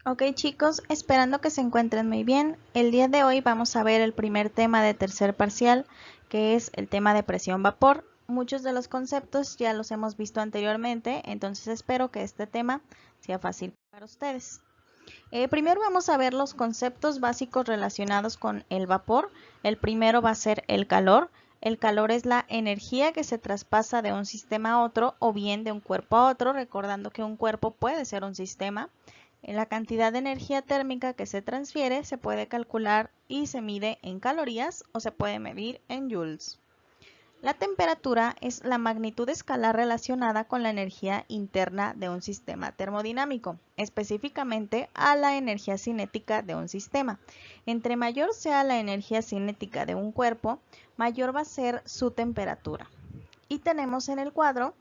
Ok chicos, esperando que se encuentren muy bien. El día de hoy vamos a ver el primer tema de tercer parcial, que es el tema de presión-vapor. Muchos de los conceptos ya los hemos visto anteriormente, entonces espero que este tema sea fácil para ustedes. Primero vamos a ver los conceptos básicos relacionados con el vapor. El primero va a ser el calor. El calor es la energía que se traspasa de un sistema a otro o bien de un cuerpo a otro, recordando que un cuerpo puede ser un sistema. La cantidad de energía térmica que se transfiere se puede calcular y se mide en calorías o se puede medir en joules. La temperatura es la magnitud escalar relacionada con la energía interna de un sistema termodinámico, específicamente a la energía cinética de un sistema. Entre mayor sea la energía cinética de un cuerpo, mayor va a ser su temperatura. Y tenemos en el cuadro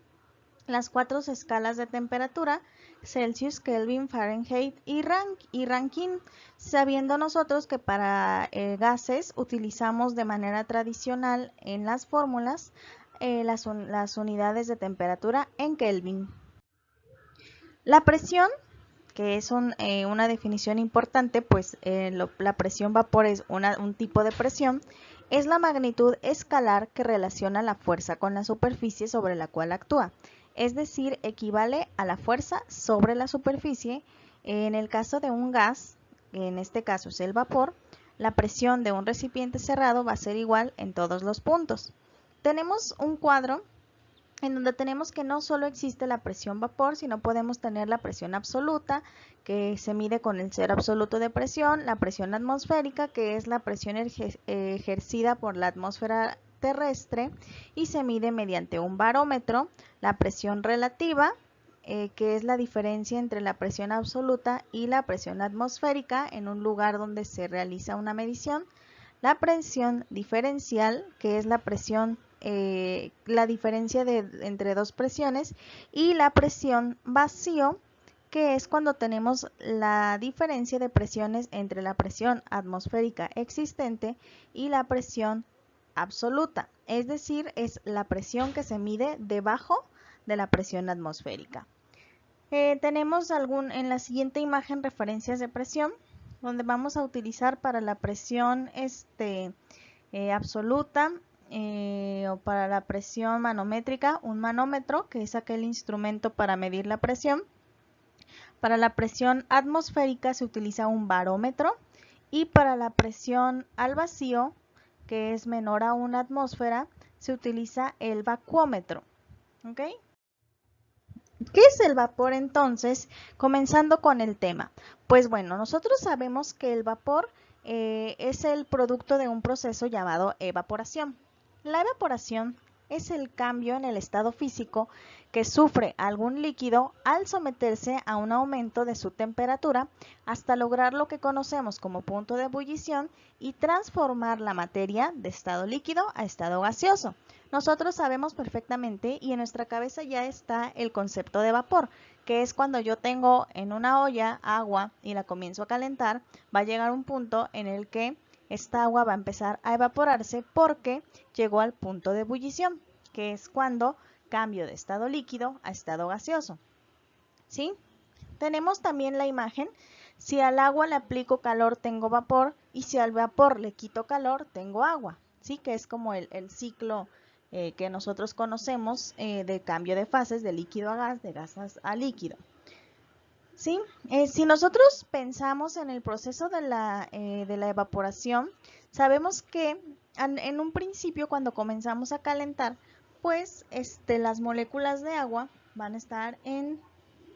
las cuatro escalas de temperatura: Celsius, Kelvin, Fahrenheit y Rankine, sabiendo nosotros que para gases utilizamos de manera tradicional en las fórmulas las unidades de temperatura en Kelvin. La presión, que es una definición importante, pues la presión vapor es un tipo de presión, es la magnitud escalar que relaciona la fuerza con la superficie sobre la cual actúa, es decir, equivale a la fuerza sobre la superficie. En el caso de un gas, en este caso es el vapor, la presión de un recipiente cerrado va a ser igual en todos los puntos. Tenemos un cuadro en donde tenemos que no solo existe la presión vapor, sino podemos tener la presión absoluta, que se mide con el cero absoluto de presión, la presión atmosférica, que es la presión ejercida por la atmósfera terrestre y se mide mediante un barómetro, la presión relativa, que es la diferencia entre la presión absoluta y la presión atmosférica en un lugar donde se realiza una medición, la presión diferencial, que es la presión la diferencia entre dos presiones, y la presión vacío, que es cuando tenemos la diferencia de presiones entre la presión atmosférica existente y la presión absoluta, es decir, es la presión que se mide debajo de la presión atmosférica. Tenemos en la siguiente imagen referencias de presión, donde vamos a utilizar para la presión absoluta o para la presión manométrica un manómetro, que es aquel instrumento para medir la presión. Para la presión atmosférica se utiliza un barómetro, y para la presión al vacío, que es menor a una atmósfera, se utiliza el vacuómetro. ¿Okay? ¿Qué es el vapor entonces? Comenzando con el tema. Pues bueno, nosotros sabemos que el vapor es el producto de un proceso llamado evaporación. La evaporación es el cambio en el estado físico que sufre algún líquido al someterse a un aumento de su temperatura hasta lograr lo que conocemos como punto de ebullición y transformar la materia de estado líquido a estado gaseoso. Nosotros sabemos perfectamente y en nuestra cabeza ya está el concepto de vapor, que es cuando yo tengo en una olla agua y la comienzo a calentar, va a llegar un punto en el que esta agua va a empezar a evaporarse porque llegó al punto de ebullición, que es cuando cambio de estado líquido a estado gaseoso. ¿Sí? Tenemos también la imagen: si al agua le aplico calor tengo vapor, y si al vapor le quito calor tengo agua. ¿Sí? Que es como el ciclo que nosotros conocemos de cambio de fases de líquido a gas, de gas a líquido. ¿Sí? Si nosotros pensamos en el proceso de la evaporación, sabemos que en un principio, cuando comenzamos a calentar, pues las moléculas de agua van a estar en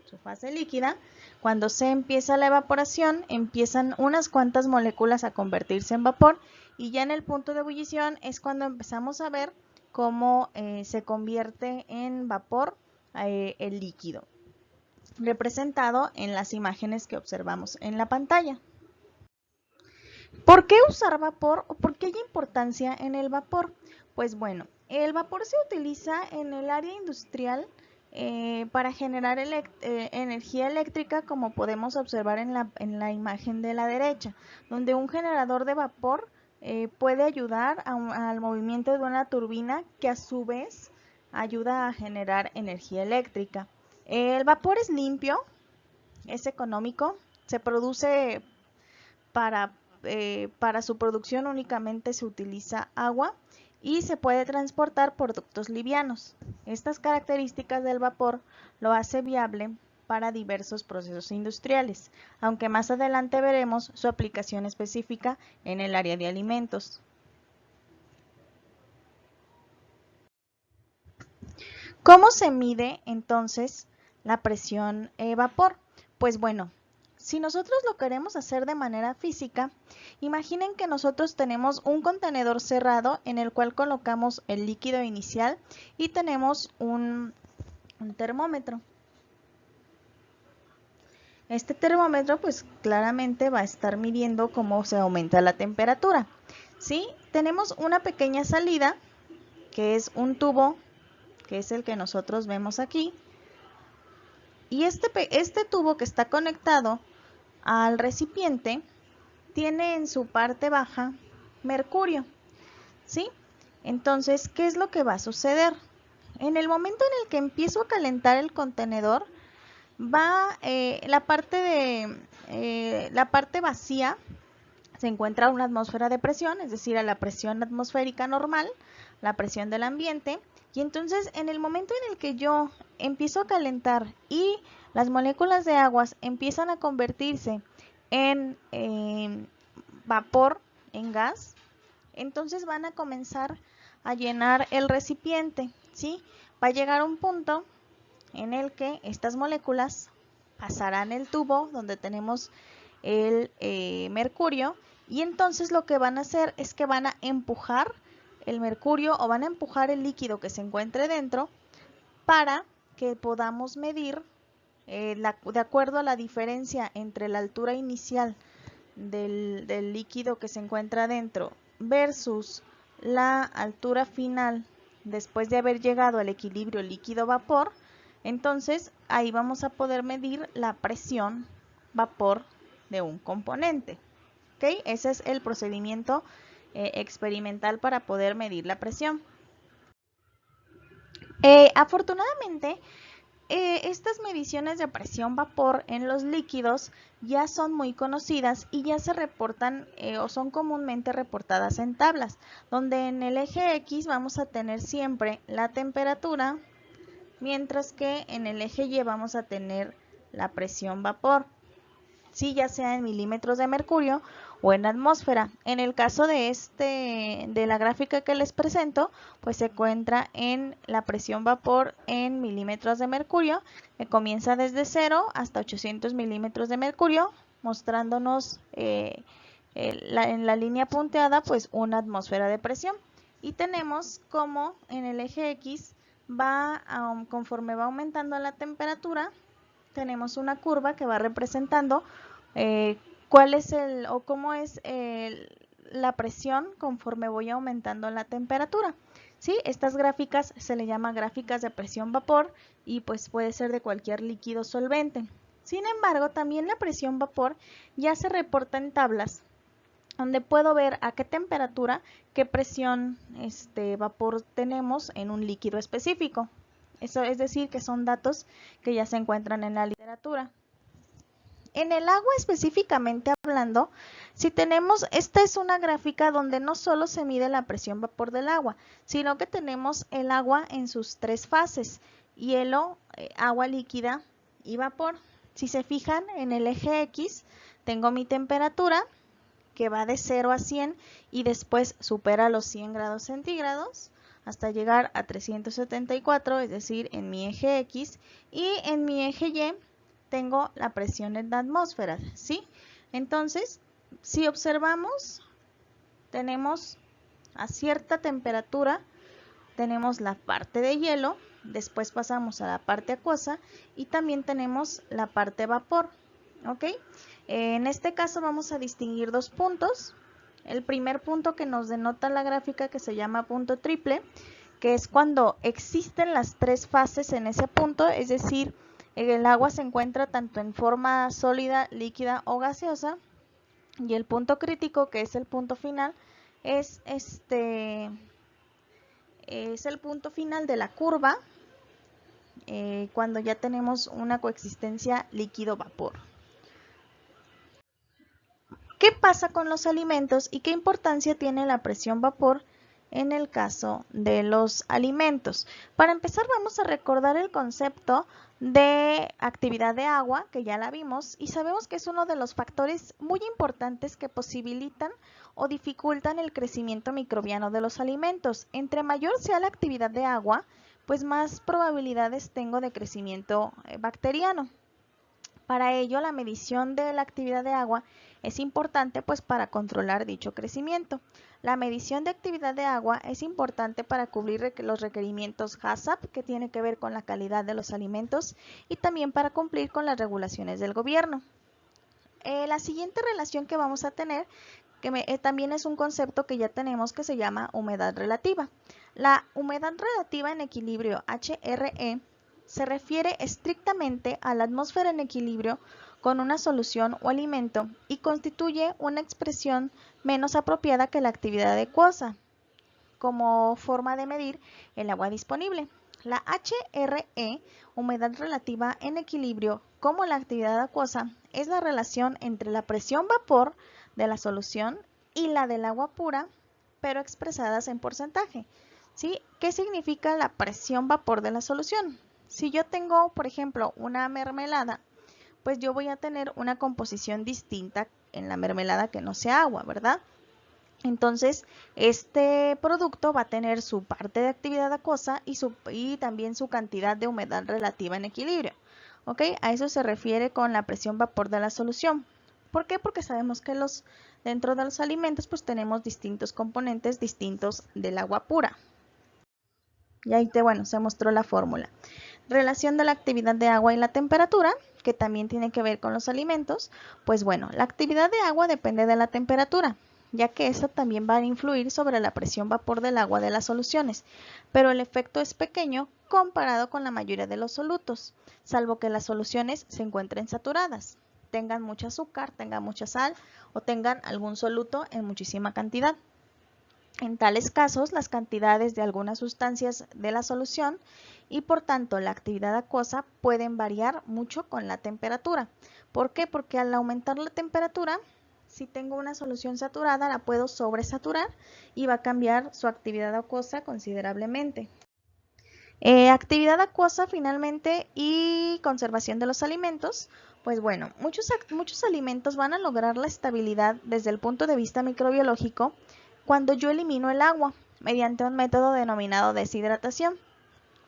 su fase líquida. Cuando se empieza la evaporación, empiezan unas cuantas moléculas a convertirse en vapor, y ya en el punto de ebullición es cuando empezamos a ver cómo se convierte en vapor el líquido, representado en las imágenes que observamos en la pantalla. ¿Por qué usar vapor o por qué hay importancia en el vapor? Pues bueno, el vapor se utiliza en el área industrial para generar energía eléctrica, como podemos observar en la imagen de la derecha, donde un generador de vapor puede ayudar al movimiento de una turbina, que a su vez ayuda a generar energía eléctrica. El vapor es limpio, es económico Se produce para su producción únicamente se utiliza agua y se puede transportar por ductos livianos. Estas características del vapor lo hace viable para diversos procesos industriales, aunque más adelante veremos su aplicación específica en el área de alimentos. ¿Cómo se mide entonces la presión vapor? Pues bueno, si nosotros lo queremos hacer de manera física, imaginen que nosotros tenemos un contenedor cerrado en el cual colocamos el líquido inicial y tenemos un termómetro. Este termómetro pues claramente va a estar midiendo cómo se aumenta la temperatura. ¿Sí? Tenemos una pequeña salida que es un tubo, que es el que nosotros vemos aquí. Y este tubo que está conectado al recipiente tiene en su parte baja mercurio, ¿sí? Entonces, ¿qué es lo que va a suceder? En el momento en el que empiezo a calentar el contenedor, la parte vacía se encuentra a una atmósfera de presión, es decir, a la presión atmosférica normal, la presión del ambiente, y entonces en el momento en el que yo empiezo a calentar y las moléculas de aguas empiezan a convertirse en vapor, en gas, entonces van a comenzar a llenar el recipiente, ¿sí? Va a llegar un punto en el que estas moléculas pasarán el tubo donde tenemos el mercurio y entonces lo que van a hacer es que van a empujar el mercurio o van a empujar el líquido que se encuentre dentro para que podamos medir de acuerdo a la diferencia entre la altura inicial del líquido que se encuentra dentro versus la altura final después de haber llegado al equilibrio líquido-vapor. Entonces ahí vamos a poder medir la presión vapor de un componente. ¿Okay? Ese es el procedimiento experimental para poder medir la presión. Afortunadamente, estas mediciones de presión vapor en los líquidos ya son muy conocidas y ya se reportan o son comúnmente reportadas en tablas, donde en el eje X vamos a tener siempre la temperatura, mientras que en el eje Y vamos a tener la presión vapor, sí, ya sea en milímetros de mercurio o en atmósfera. En el caso de la gráfica que les presento, pues se encuentra en la presión vapor en milímetros de mercurio, que comienza desde 0 hasta 800 milímetros de mercurio, mostrándonos en la línea punteada pues una atmósfera de presión. Y tenemos como en el eje X conforme va aumentando la temperatura, tenemos una curva que va representando cuál es cómo es la presión conforme voy aumentando la temperatura. ¿Sí? Estas gráficas se le llama gráficas de presión vapor y pues puede ser de cualquier líquido solvente. Sin embargo, también la presión vapor ya se reporta en tablas donde puedo ver a qué temperatura, qué presión vapor tenemos en un líquido específico. Eso es decir, que son datos que ya se encuentran en la literatura. En el agua específicamente hablando, si tenemos, esta es una gráfica donde no solo se mide la presión vapor del agua, sino que tenemos el agua en sus tres fases, hielo, agua líquida y vapor. Si se fijan en el eje X, tengo mi temperatura que va de 0 a 100 y después supera los 100 grados centígrados hasta llegar a 374, es decir, en mi eje X, y en mi eje Y tengo la presión en la atmósfera, ¿sí? Entonces, si observamos, tenemos a cierta temperatura, tenemos la parte de hielo, después pasamos a la parte acuosa y también tenemos la parte vapor, ¿ok? En este caso vamos a distinguir dos puntos. El primer punto que nos denota la gráfica, que se llama punto triple, que es cuando existen las tres fases en ese punto, es decir, el agua se encuentra tanto en forma sólida, líquida o gaseosa, y el punto crítico, que es el punto final, es el punto final de la curva cuando ya tenemos una coexistencia líquido-vapor. ¿Qué pasa con los alimentos y qué importancia tiene la presión vapor en el caso de los alimentos? Para empezar, vamos a recordar el concepto de actividad de agua, que ya la vimos, y sabemos que es uno de los factores muy importantes que posibilitan o dificultan el crecimiento microbiano de los alimentos. Entre mayor sea la actividad de agua, pues más probabilidades tengo de crecimiento bacteriano. Para ello, la medición de la actividad de agua es importante pues para controlar dicho crecimiento. La medición de actividad de agua es importante para cubrir los requerimientos HACCP, que tiene que ver con la calidad de los alimentos, y también para cumplir con las regulaciones del gobierno. La siguiente relación que vamos a tener, que también es un concepto que ya tenemos, que se llama humedad relativa. La humedad relativa en equilibrio HRE se refiere estrictamente a la atmósfera en equilibrio con una solución o alimento y constituye una expresión menos apropiada que la actividad acuosa como forma de medir el agua disponible. La HRE, humedad relativa en equilibrio, como la actividad acuosa, es la relación entre la presión vapor de la solución y la del agua pura, pero expresadas en porcentaje. ¿Sí? ¿Qué significa la presión vapor de la solución? Si yo tengo, por ejemplo, una mermelada, pues yo voy a tener una composición distinta en la mermelada que no sea agua, ¿verdad? Entonces, este producto va a tener su parte de actividad acuosa y también su cantidad de humedad relativa en equilibrio. ¿Ok? A eso se refiere con la presión vapor de la solución. ¿Por qué? Porque sabemos que dentro de los alimentos pues tenemos distintos componentes distintos del agua pura. Y ahí se mostró la fórmula. Relación de la actividad de agua y la temperatura, que también tiene que ver con los alimentos. Pues bueno, la actividad de agua depende de la temperatura, ya que eso también va a influir sobre la presión vapor del agua de las soluciones, pero el efecto es pequeño comparado con la mayoría de los solutos, salvo que las soluciones se encuentren saturadas, tengan mucho azúcar, tengan mucha sal o tengan algún soluto en muchísima cantidad. En tales casos, las cantidades de algunas sustancias de la solución y por tanto la actividad acuosa pueden variar mucho con la temperatura. ¿Por qué? Porque al aumentar la temperatura, si tengo una solución saturada, la puedo sobresaturar y va a cambiar su actividad acuosa considerablemente. Actividad acuosa finalmente y conservación de los alimentos. Pues bueno, muchos alimentos van a lograr la estabilidad desde el punto de vista microbiológico cuando yo elimino el agua mediante un método denominado deshidratación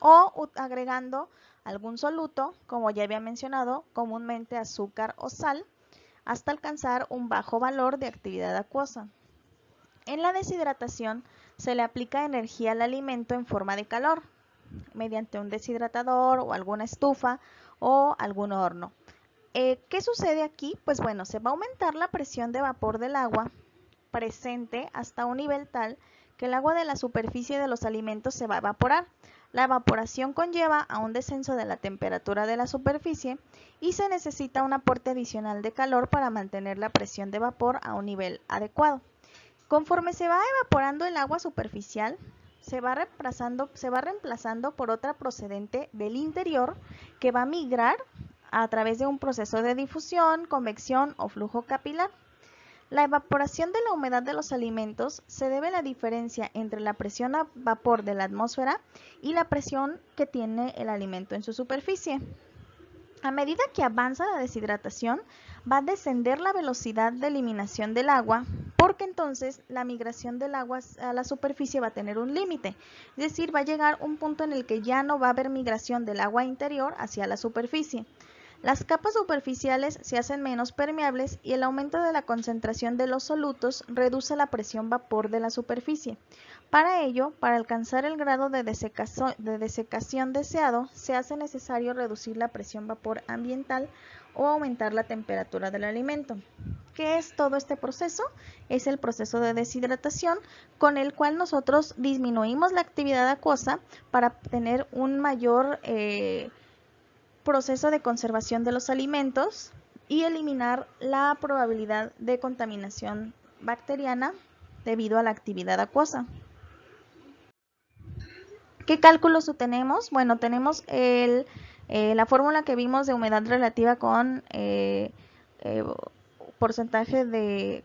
o agregando algún soluto, como ya había mencionado, comúnmente azúcar o sal, hasta alcanzar un bajo valor de actividad acuosa. En la deshidratación se le aplica energía al alimento en forma de calor, mediante un deshidratador o alguna estufa o algún horno. ¿Qué sucede aquí? Pues bueno, se va a aumentar la presión de vapor del agua presente hasta un nivel tal que el agua de la superficie de los alimentos se va a evaporar. La evaporación conlleva a un descenso de la temperatura de la superficie y se necesita un aporte adicional de calor para mantener la presión de vapor a un nivel adecuado. Conforme se va evaporando el agua superficial, se va reemplazando por otra procedente del interior que va a migrar a través de un proceso de difusión, convección o flujo capilar. La evaporación de la humedad de los alimentos se debe a la diferencia entre la presión a vapor de la atmósfera y la presión que tiene el alimento en su superficie. A medida que avanza la deshidratación, va a descender la velocidad de eliminación del agua, porque entonces la migración del agua a la superficie va a tener un límite, es decir, va a llegar un punto en el que ya no va a haber migración del agua interior hacia la superficie. Las capas superficiales se hacen menos permeables y el aumento de la concentración de los solutos reduce la presión vapor de la superficie. Para ello, para alcanzar el grado de desecación deseado, se hace necesario reducir la presión vapor ambiental o aumentar la temperatura del alimento. ¿Qué es todo este proceso? Es el proceso de deshidratación con el cual nosotros disminuimos la actividad acuosa para tener un mayor proceso de conservación de los alimentos y eliminar la probabilidad de contaminación bacteriana debido a la actividad acuosa. ¿Qué cálculos tenemos? Bueno, tenemos la fórmula que vimos de humedad relativa con porcentaje de,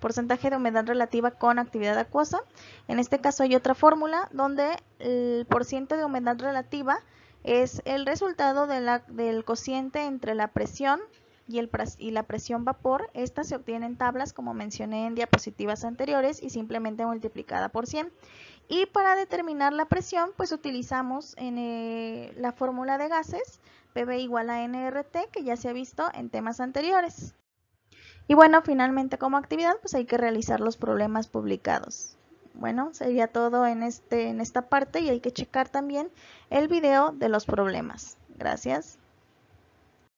porcentaje de humedad relativa con actividad acuosa. En este caso hay otra fórmula donde el porciento de humedad relativa es el resultado del cociente entre la presión y la presión vapor. Esta se obtiene en tablas, como mencioné en diapositivas anteriores, y simplemente multiplicada por 100. Y para determinar la presión, pues utilizamos la fórmula de gases, PV igual a NRT, que ya se ha visto en temas anteriores. Y bueno, finalmente como actividad, pues hay que realizar los problemas publicados. Bueno, sería todo en esta parte, y hay que checar también el video de los problemas. Gracias.